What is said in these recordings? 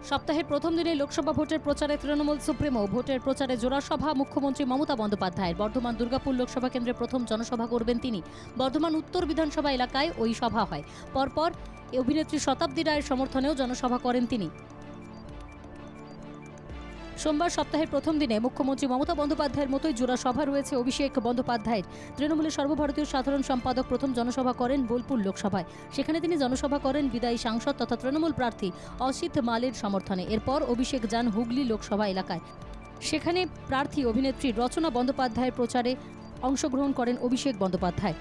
সপ্তাহের প্রথম দিনে লোকসভা ভোটের প্রচারে তৃণমূল সুপ্রিমো ভোটের প্রচারে জোড়াসভা মুখ্যমন্ত্রী মমতা বন্দ্যোপাধ্যায়ের। বর্ধমান দুর্গাপুর লোকসভা কেন্দ্রে প্রথম জনসভা করবেন তিনি। বর্ধমান উত্তর বিধানসভা এলাকায় ওই সভা হয়। পরপর অভিনেত্রী শতাব্দী রায়ের সমর্থনেও জনসভা করেন তিনি। সোমবার সপ্তাহের প্রথম দিনে মুখ্যমন্ত্রী মমতা বন্দ্যোপাধ্যায়ের মতোই জোড়া সভা রয়েছে অভিষেক বন্দ্যোপাধ্যায়ের। তৃণমূলের সর্বভারতীয় সাধারণ সম্পাদক প্রথম জনসভা করেন বোলপুর লোকসভায়। সেখানে তিনি জনসভা করেন বিদায়ী সাংসদ তথা তৃণমূল প্রার্থী অসিত মালের সমর্থনে। এরপর অভিষেক যান হুগলি লোকসভা এলাকায়। সেখানে প্রার্থী অভিনেত্রী রচনা বন্দ্যোপাধ্যায়ের প্রচারে অংশগ্রহণ করেন অভিষেক বন্দ্যোপাধ্যায়।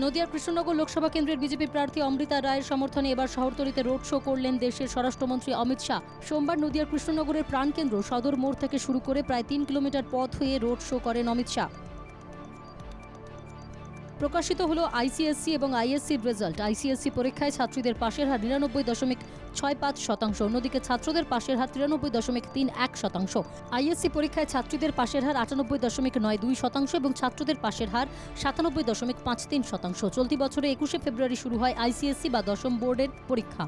নদিয়ার কৃষ্ণনগর লোকসভা কেন্দ্রের বিজেপি প্রার্থী অমৃতা রায়ের সমর্থনে এবার শহরতলিতে রোড শো করলেন দেশের স্বরাষ্ট্রমন্ত্রী অমিত শাহ। সোমবার নদিয়ার কৃষ্ণনগরের প্রাণকেন্দ্র সদর মোড় থেকে শুরু করে প্রায় 3 কিলোমিটার পথ হয়ে রোড শো করেন অমিত শাহ। প্রকাশিত হলো আইসিএসসি এবং আইএসসির রেজাল্ট। আইসিএসসি পরীক্ষায় ছাত্রীদের পাশের হার 99.65%, অন্যদিকে ছাত্রদের পাশের হার 93.31%। আইএসসি পরীক্ষায় ছাত্রীদের পাশের হার 98.92% এবং ছাত্রদের পাশের হার 97.53%। চলতি বছরে 21শে ফেব্রুয়ারি শুরু হয় আইসিএসসি বা দশম বোর্ডের পরীক্ষা।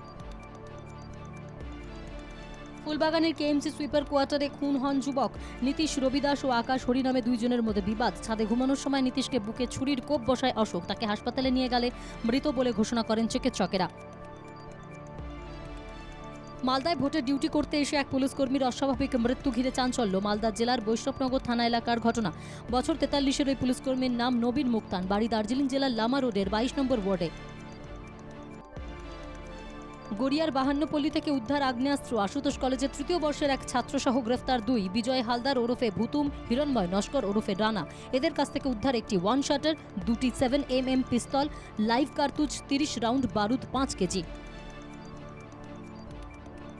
ফুলবাগানের কেএমসি সুইপার কোয়ার্টারে খুন হন যুবক। নীতিশ রবিদাস ও আকাশ হরি নামে দুইজনের মধ্যে বিবাদ। ছাদে ঘুমানোর সময় নীতিশকে বুকে ছুরির কোপ বসায় অশোক। তাকে হাসপাতালে নিয়ে গেলে মৃত বলে ঘোষণা করেন চিকিৎসকেরা। মালদায় ভোটের ডিউটি করতে এসে এক পুলিশকর্মীর অস্বাভাবিক মৃত্যু ঘিরে চাঞ্চল্য। মালদা জেলার বৈষ্ণবনগর থানা এলাকার ঘটনা। বছর 43-এর ওই পুলিশকর্মীর নাম নবীন মুক্তান, বাড়ি দার্জিলিং জেলার লামা রোডের 22 নম্বর ওয়ার্ডে। গড়িয়ার 52 থেকে উদ্ধার আগ্নেয়াস্ত্র। আশুতোষ কলেজের 3য় বর্ষের এক ছাত্রসহ গ্রেফতার 2। বিজয় হালদার ওরফে ভুতুম, হিরণময় নস্কর ওরফে রানা। এদের কাছ থেকে উদ্ধার একটি 1 শাটার, 2টি 7mm পিস্তল, লাইভ কার্তুজ, 30 রাউন্ড বারুদ, 5 কেজি।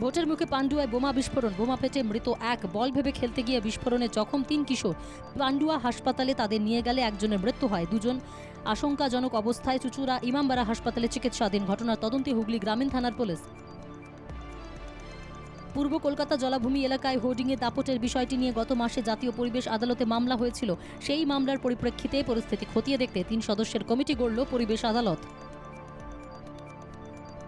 ভোটের মুখে পান্ডুয়ায় বোমা বিস্ফোরণ। বোমা ফেটে মৃত এক। বল ভেবে খেলতে গিয়ে বিস্ফোরণে জখম 3 কিশোর। পান্ডুয়া হাসপাতালে তাদের নিয়ে গেলে একজনের মৃত্যু হয়, 2 জন আশঙ্কাজনক অবস্থায় চুচুড়া ইমামবাড়া হাসপাতালে চিকিৎসাধীন। ঘটনার তদন্তে হুগলি গ্রামীণ থানার পুলিশ। পূর্ব কলকাতা জলাভূমি এলাকায় হোর্ডিংয়ে দাপটের বিষয়টি নিয়ে গত মাসে জাতীয় পরিবেশ আদালতে মামলা হয়েছিল। সেই মামলার পরিপ্রেক্ষিতে পরিস্থিতি খতিয়ে দেখতে 3 সদস্যের কমিটি গড়ল পরিবেশ আদালত।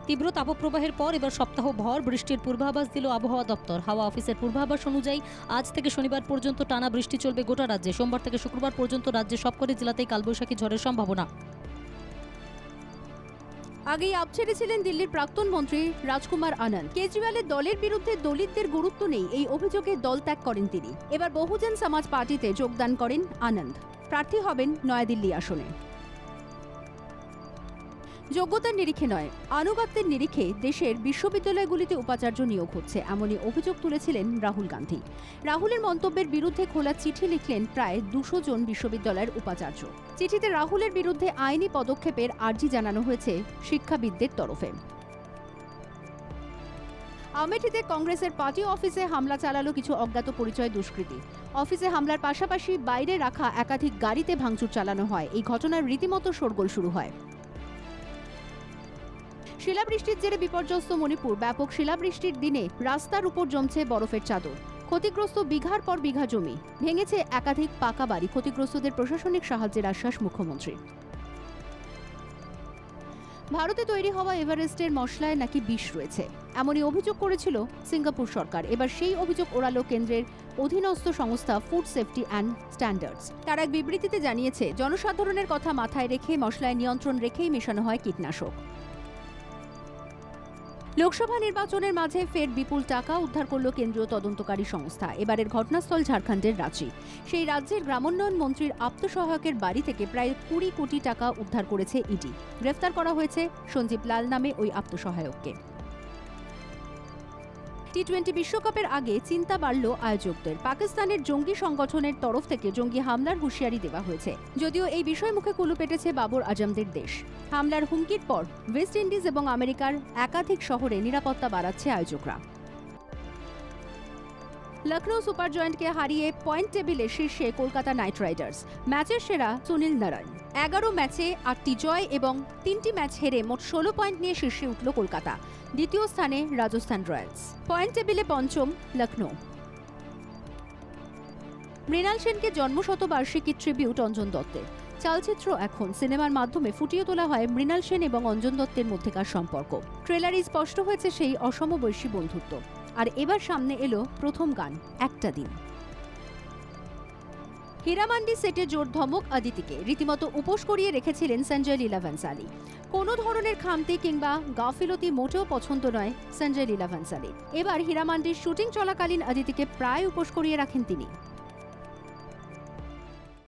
তীব্র তাপপ্রবাহের পর এবার সপ্তাহভর বৃষ্টির পূর্বাভাস দিল আবহাওয়া দপ্তর। হাওয়া অফিসের পূর্বাভাস অনুযায়ী আজ থেকে শনিবার পর্যন্ত টানা বৃষ্টি চলবে গোটা রাজ্যে। সোমবার থেকে শুক্রবার পর্যন্ত রাজ্যের সবকটি জেলাতেই কালবৈশাখী ঝড়ের সম্ভাবনা। আগেই আপ ছেড়েছিলেন দিল্লির প্রাক্তন মন্ত্রী রাজকুমার আনন্দ। কেজরিওয়ালের দলের বিরুদ্ধে দলিতদের গুরুত্ব নেই, এই অভিযোগে দল ত্যাগ করেন তিনি। এবার বহুজন সমাজ পার্টিতে যোগদান করেন আনন্দ। প্রার্থী হবেন নয়াদিল্লি আসনে। যোগ্যতার নিরিখে নয়, আনুগত্যের নিরিখে দেশের বিশ্ববিদ্যালয়গুলিতে উপাচার্য নিয়োগ হচ্ছে, এমনই অভিযোগ তুলেছিলেন রাহুল গান্ধী। রাহুলের মন্তব্যের বিরুদ্ধে খোলা চিঠি লিখলেন প্রায় 200 জন বিশ্ববিদ্যালয়ের উপাচার্য। চিঠিতে রাহুলের বিরুদ্ধে আইনি পদক্ষেপের আর্জি জানানো হয়েছে শিক্ষাবিদদের তরফে। আমেঠিতে কংগ্রেসের পার্টি অফিসে হামলা চালালো কিছু অজ্ঞাত পরিচয় দুষ্কৃতী। অফিসে হামলার পাশাপাশি বাইরে রাখা একাধিক গাড়িতে ভাঙচুর চালানো হয়। এই ঘটনার রীতিমতো শোরগোল শুরু হয়। শিলাবৃষ্টির জেরে বিপর্যস্ত মণিপুর। ব্যাপক শিলাবৃষ্টির দিনে রাস্তার উপর জমছে বরফের চাদর। ক্ষতিগ্রস্ত বিঘার পর বিঘা জমি। ভেঙেছে একাধিক পাকা বাড়ি। ক্ষতিগ্রস্তদের প্রশাসনিক সাহায্যের আশ্বাস মুখ্যমন্ত্রীর। ভারতে তৈরি হওয়া এভারেস্টের মশলায় নাকি বিষ রয়েছে, এমনই অভিযোগ করেছিল সিঙ্গাপুর সরকার। এবার সেই অভিযোগ ওড়ালো কেন্দ্রের অধীনস্থ সংস্থা ফুড সেফটি অ্যান্ড স্ট্যান্ডার্ডস। তারা এক বিবৃতিতে জানিয়েছে, জনসাধারণের কথা মাথায় রেখে মশলায় নিয়ন্ত্রণ রেখেই মেশানো হয় কীটনাশক। লোকসভা নির্বাচনের মাঝে ফের বিপুল টাকা উদ্ধার করল কেন্দ্রীয় তদন্তকারী সংস্থা। এবারের ঘটনাস্থল ঝাড়খণ্ডের রাঁচি। সেই রাজ্যের গ্রামোন্নয়ন মন্ত্রীর আপ্তসহায়কের বাড়ি থেকে প্রায় 20 কোটি টাকা উদ্ধার করেছে ইডি। গ্রেফতার করা হয়েছে সঞ্জীব লাল নামে ওই আপ্তসহায়ককে। টি-20 বিশ্বকাপের আগে চিন্তা বাড়ল আয়োজকদের। পাকিস্তানের জঙ্গি সংগঠনের তরফ থেকে জঙ্গি হামলার হুঁশিয়ারি দেওয়া হয়েছে। যদিও এই বিষয় মুখে কুলু পেটেছে বাবর আজমদের দেশ। হামলার হুমকির পর ওয়েস্ট ইন্ডিজ এবং আমেরিকার একাধিক শহরে নিরাপত্তা বাড়াচ্ছে আয়োজকরা। লখনৌ সুপার জয়েন্টকে হারিয়ে পয়েন্ট টেবিলে শীর্ষে কলকাতা নাইট রাইডার্স। ম্যাচের সেরা সুনীল নারায়ণ। 11 ম্যাচে 8টি জয় এবং 3টি ম্যাচ হেরে মোট 16 পয়েন্ট নিয়ে শীর্ষে উঠল কলকাতা। দ্বিতীয় স্থানে রাজস্থান রয়্যালস। পয়েন্ট টেবিলে পঞ্চম লখনৌ। মৃণাল সেনকে জন্মশতবার্ষিকী ট্রিবিউট অঞ্জন দত্তের। চালচিত্র এখন সিনেমার মাধ্যমে ফুটিয়ে তোলা হয় মৃণাল সেন এবং অঞ্জন দত্তের মধ্যেকার সম্পর্ক। ট্রেলারেই স্পষ্ট হয়েছে সেই অসমবয়সী বন্ধুত্ব। আর এবার সামনে এলো প্রথম গান একটা দিন। হীরামান্ডি সেটে জোর ধমক অদিতিকে, রীতিমতো উপোস করিয়ে রেখেছিলেন সঞ্জয় লীলা ভনসালী। কোনো ধরনের খামতি কিংবা গাফিলতি মোটেও পছন্দ নয় সঞ্জয় লীলা ভনসালী। এবার হীরামান্ডির শুটিং চলাকালীন অদিতিকে প্রায় উপোস করিয়ে রাখেন তিনি।